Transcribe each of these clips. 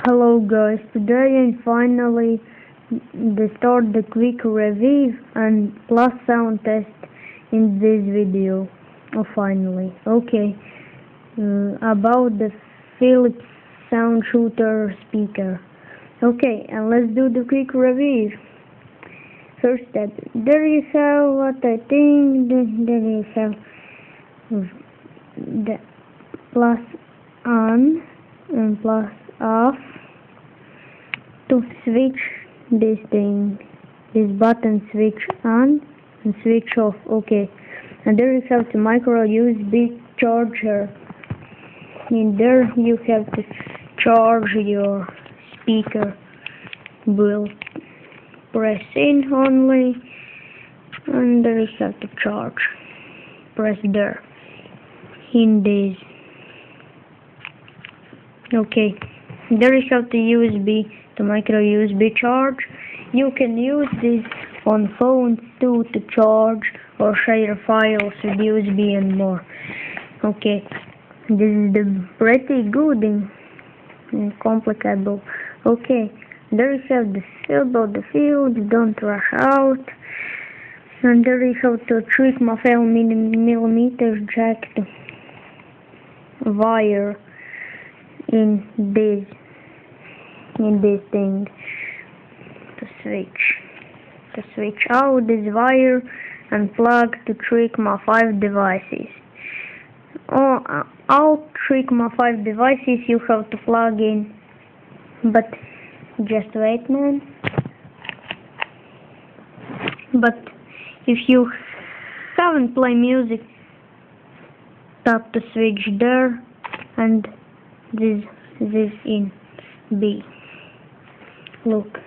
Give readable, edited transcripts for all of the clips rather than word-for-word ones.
Hello guys, today I finally start the quick review and plus sound test in this video. Finally. Okay, about the Philips Soundshooter speaker. Okay, and let's do the quick review. First step, there you have what I think, there you have the plus on and plus off to switch this thing, this button switch on and switch off. Okay, and there you have the micro USB charger. In there you have to charge your speaker. Will press in only, and there you have to charge. Press there in this. Okay, there you have the USB, the micro USB charge. You can use this on phones too to charge or share files with USB and more. Okay, this is the pretty good and complicated. Okay, there you have the about the fields, don't rush out. And there you have the 3.5mm jack wire in this thing to switch out this wire and plug to 3.5 devices. All 3.5 devices you have to plug in, but just wait, man. But if you haven't played music, tap the switch there and this in B. Look.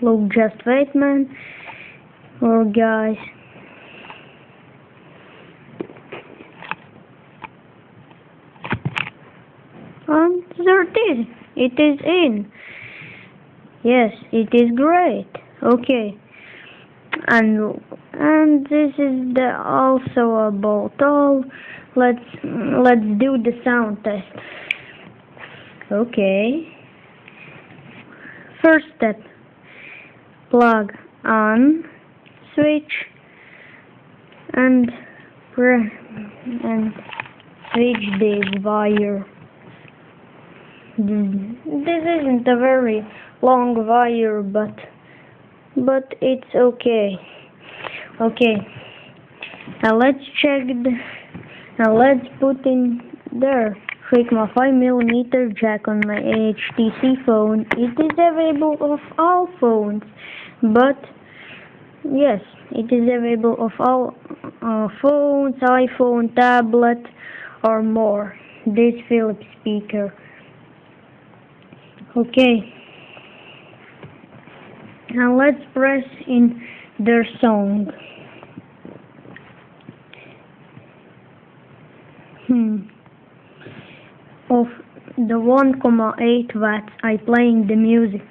Look, just wait, man. Or guys. And there it is. It is in. Yes, it is great. Okay. And this is also about all. Let's do the sound test. Okay. First step, plug on switch and switch this wire. This isn't a very long wire, but it's okay. Okay, now let's check now let's put in there 3.5mm jack on my HTC phone. It is available of all phones, but yes, it is available of all phones, iPhone, tablet or more. This Philips speaker. Okay. Now let's press in their song. Of the 1.8 watts I playing the music.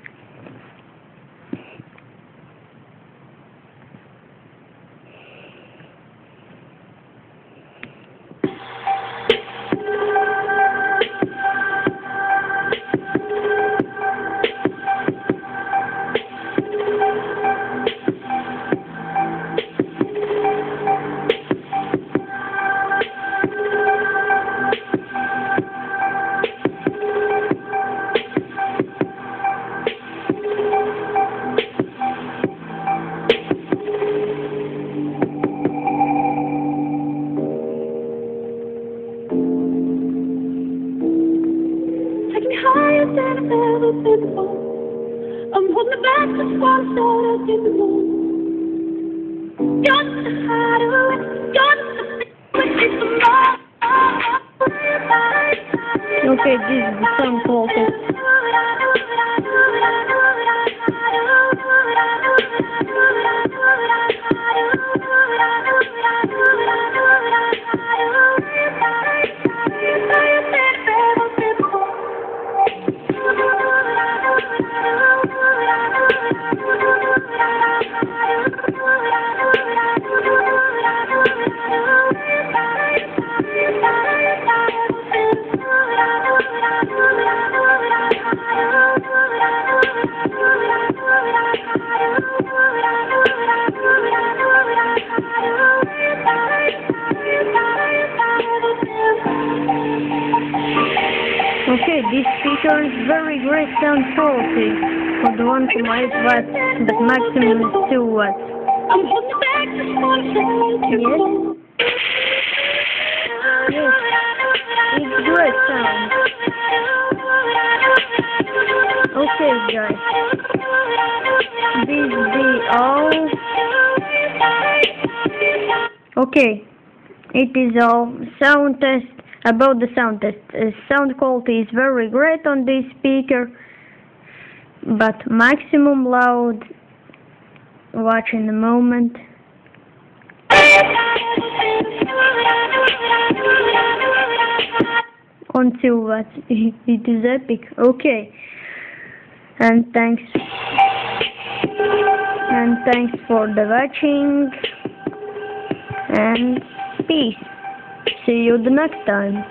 Higher than I've ever been before. I'm holding back the one shot in the moon. You're the hideaway, you're the wicked tomorrow. Okay, this is the song quality. this speaker is very great sound quality for the 1.8 watts, but maximum is 2 watts. Yes? Yes, it's great sound. Okay guys, this be all. Okay, it is all. Sound test. About the sound test, sound quality is very great on this speaker, but maximum loud, watch in a moment. On 2 watts, it is epic. Okay, and thanks for the watching, and peace. See you the next time.